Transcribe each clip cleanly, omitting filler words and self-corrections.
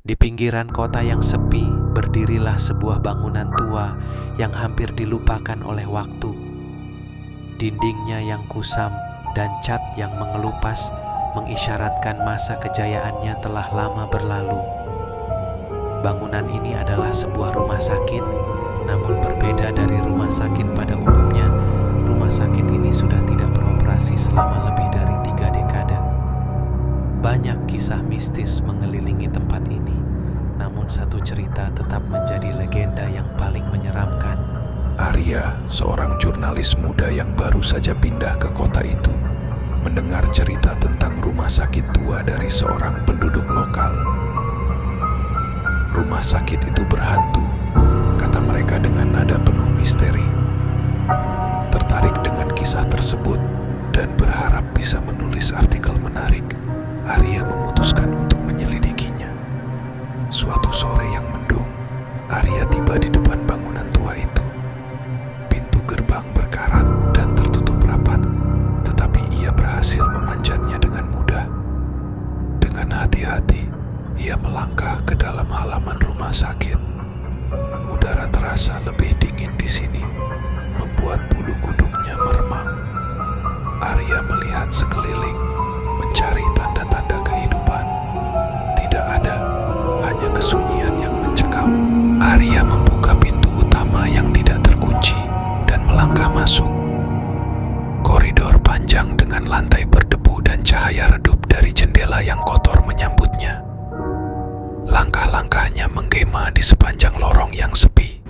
Di pinggiran kota yang sepi, berdirilah sebuah bangunan tua yang hampir dilupakan oleh waktu. Dindingnya yang kusam dan cat yang mengelupas mengisyaratkan masa kejayaannya telah lama berlalu. Bangunan ini adalah sebuah rumah sakit, namun berbeda dari rumah sakit pada umumnya. Rumah sakit ini sudah tidak beroperasi selama lebih dari 3 dekade. Banyak kisah mistis mengelilingi tempat ini, namun satu cerita tetap menjadi legenda yang paling menyeramkan. Arya, seorang jurnalis muda yang baru saja pindah ke kota itu, mendengar cerita tentang rumah sakit tua dari seorang penduduk lokal. Rumah sakit itu berhantu, kata mereka dengan nada penuh misteri. Tertarik dengan kisah tersebut dan berharap bisa menulis artikel menarik, Arya memutuskan untuk menyelidikinya. Suatu sore yang mendung, Arya tiba di depan bangunan tua itu. Pintu gerbang berkarat dan tertutup rapat, tetapi ia berhasil memanjatnya dengan mudah. Dengan hati-hati, ia melangkah ke dalam halaman rumah sakit. Udara terasa lebih dingin di sini, membuat bulu kuduknya meremang. Arya melihat sekeliling, mencari tanda-tanda kehidupan. Tidak ada, hanya kesunyian yang mencekam. Arya membuka pintu utama yang tidak terkunci dan melangkah masuk. Koridor panjang dengan lantai berdebu dan cahaya redup dari jendela yang kotor menyambutnya. Langkah-langkahnya menggema di sepanjang lorong yang sepi.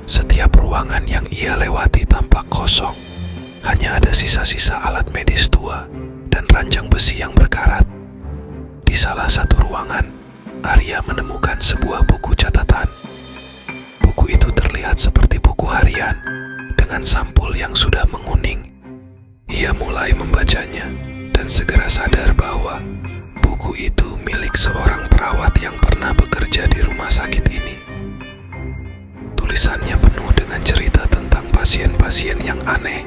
Setiap ruangan yang ia lewati tampak kosong. Hanya ada sisa-sisa alat medis tua dan ranjang besi yang berkarat. Di salah satu ruangan, Arya menemukan sebuah buku catatan. Buku itu terlihat seperti buku harian dengan sampul yang sudah menguning. Ia mulai membacanya dan segera sadar bahwa buku itu milik seorang perawat yang pernah bekerja di rumah sakit ini. Tulisannya penuh dengan cerita tentang pasien-pasien yang aneh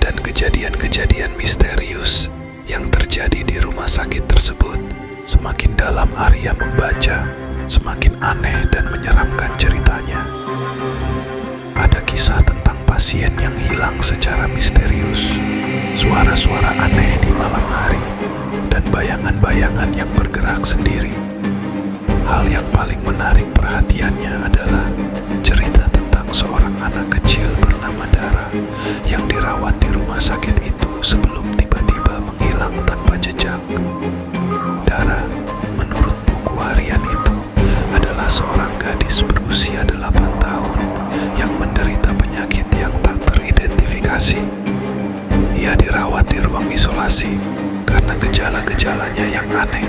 dan kejadian-kejadian misterius yang terjadi di rumah sakit tersebut. Semakin dalam Arya membaca, semakin aneh dan menyeramkan ceritanya. Ada kisah tentang pasien yang hilang secara misterius, suara-suara aneh di malam hari, dan bayangan-bayangan yang bergerak sendiri. Hal yang paling menarik perhatiannya adalah cerita tentang seorang anak kecil bernama Dara yang dirawat di rumah sakit itu sebelum tiba-tiba menghilang tanpa jejak. Dara, menurut buku harian itu, adalah seorang gadis berusia 8 tahun yang menderita penyakit yang tak teridentifikasi. Ia dirawat di ruang isolasi karena gejala-gejalanya yang aneh.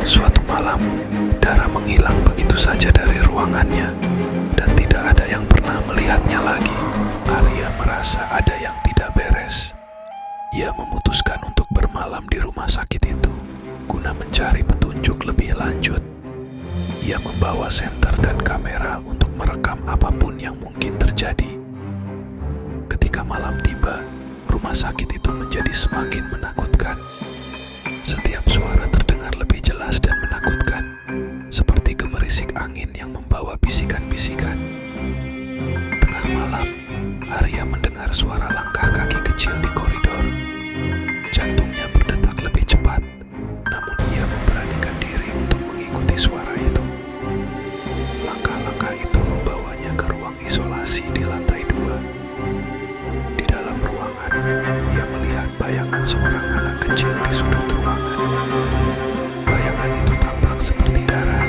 Suatu malam, Dara menghilang begitu saja dari ruangannya dan tidak ada yang pernah melihatnya lagi. Arya merasa ada yang tidak beres. Ia memutuskan untuk bermalam di rumah sakit itu guna mencari petunjuk lebih lanjut. Ia membawa senter dan kamera untuk merekam apapun yang mungkin terjadi. Ketika malam tiba, rumah sakit itu menjadi semakin menakutkan. Setiap suara terdengar lebih jelas dan menakutkan, seperti gemerisik angin yang membawa bisikan-bisikan. Tengah malam, Arya mendengar suara langkah kaki kecil di koridor. Jantungnya berdetak lebih cepat, namun ia memberanikan diri untuk mengikuti suara itu. Langkah-langkah itu membawanya ke ruang isolasi di lantai 2. Di dalam ruangan, ia melihat bayangan seorang anak kecil di sudut ruangan. Bayangan itu tampak seperti Dara,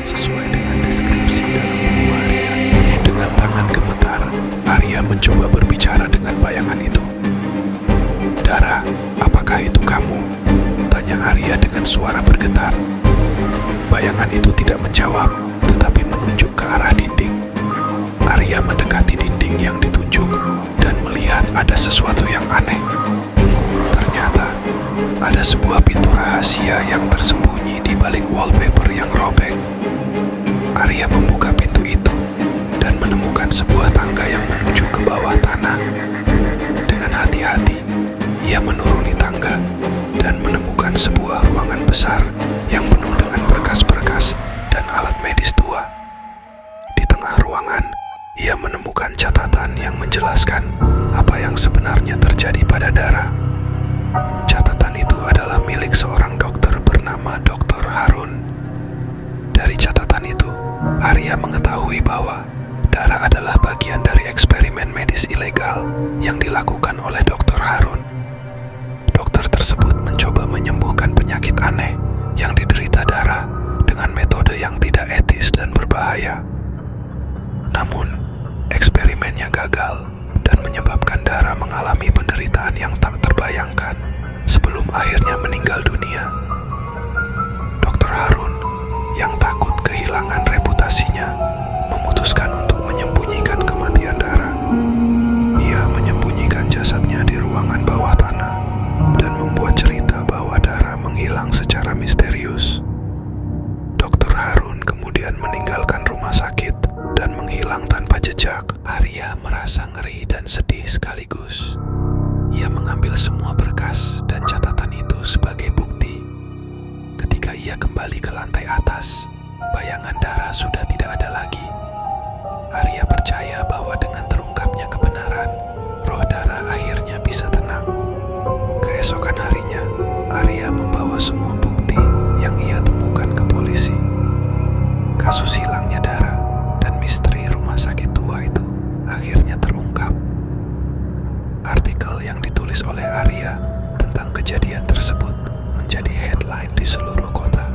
sesuai dengan deskripsi dalam buku harian. Dengan tangan gemetar, Arya mencoba berbicara dengan bayangan itu. "Dara, apakah itu kamu?" tanya Arya dengan suara bergetar. Bayangan itu tidak menjawab, tetapi menunjuk ke arah dinding. Arya mendekati dinding yang ditunjuk dan melihat ada sesuatu yang aneh. Ternyata ada sebuah pintu rahasia yang tersembunyi di balik wallpaper yang robek. Arya membuka pintu itu dan menemukan sebuah tangga yang menuju ke bawah tanah. Dengan hati-hati, ia menuruni tangga dan menemukan sebuah ruangan besar yang penuh dengan berkas-berkas Dari catatan itu, Arya mengetahui bahwa Dara adalah bagian dari eksperimen medis ilegal yang dilakukan oleh Dr. Harun. Dokter tersebut mencoba menyembuhkan penyakit aneh yang diderita Dara dengan metode yang tidak etis dan berbahaya. Namun, eksperimennya gagal dan menyebabkan Dara mengalami penderitaan yang tak terbayangkan sebelum akhirnya meninggal dunia. Dr. Harun yang takut kehilangan reputasinya memutuskan untuk menyembunyikan kematian Dara. Ia menyembunyikan jasadnya di ruangan bawah tanah dan membuat cerita bahwa Dara menghilang secara misterius. Dr. Harun kemudian meninggalkan rumah sakit dan menghilang tanpa jejak. Arya merasa ngeri dan sedih sekaligus. Ia mengambil semua berkas dan catatan itu sebagai bukti. Ketika ia kembali ke lantai atas, bayangan Dara sudah tidak ada lagi. Arya percaya bahwa dengan terungkapnya kebenaran, roh Dara akhirnya bisa tenang. Keesokan harinya, Arya membawa semua bukti yang ia temukan ke polisi. Kasus hilangnya Dara dan misteri rumah sakit tua itu akhirnya terungkap. Artikel yang ditulis oleh Arya tentang kejadian tersebut menjadi headline di seluruh kota,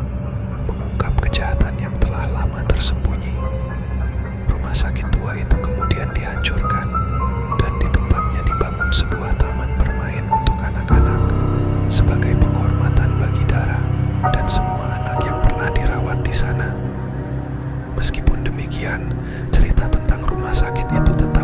mengungkap kejahatan yang telah lama tersembunyi. Rumah sakit tua itu kemudian dihancurkan dan di tempatnya dibangun sebuah taman bermain untuk anak-anak sebagai penghormatan bagi Dara dan semua anak yang pernah dirawat di sana. Meskipun demikian, cerita tentang rumah sakit itu tetap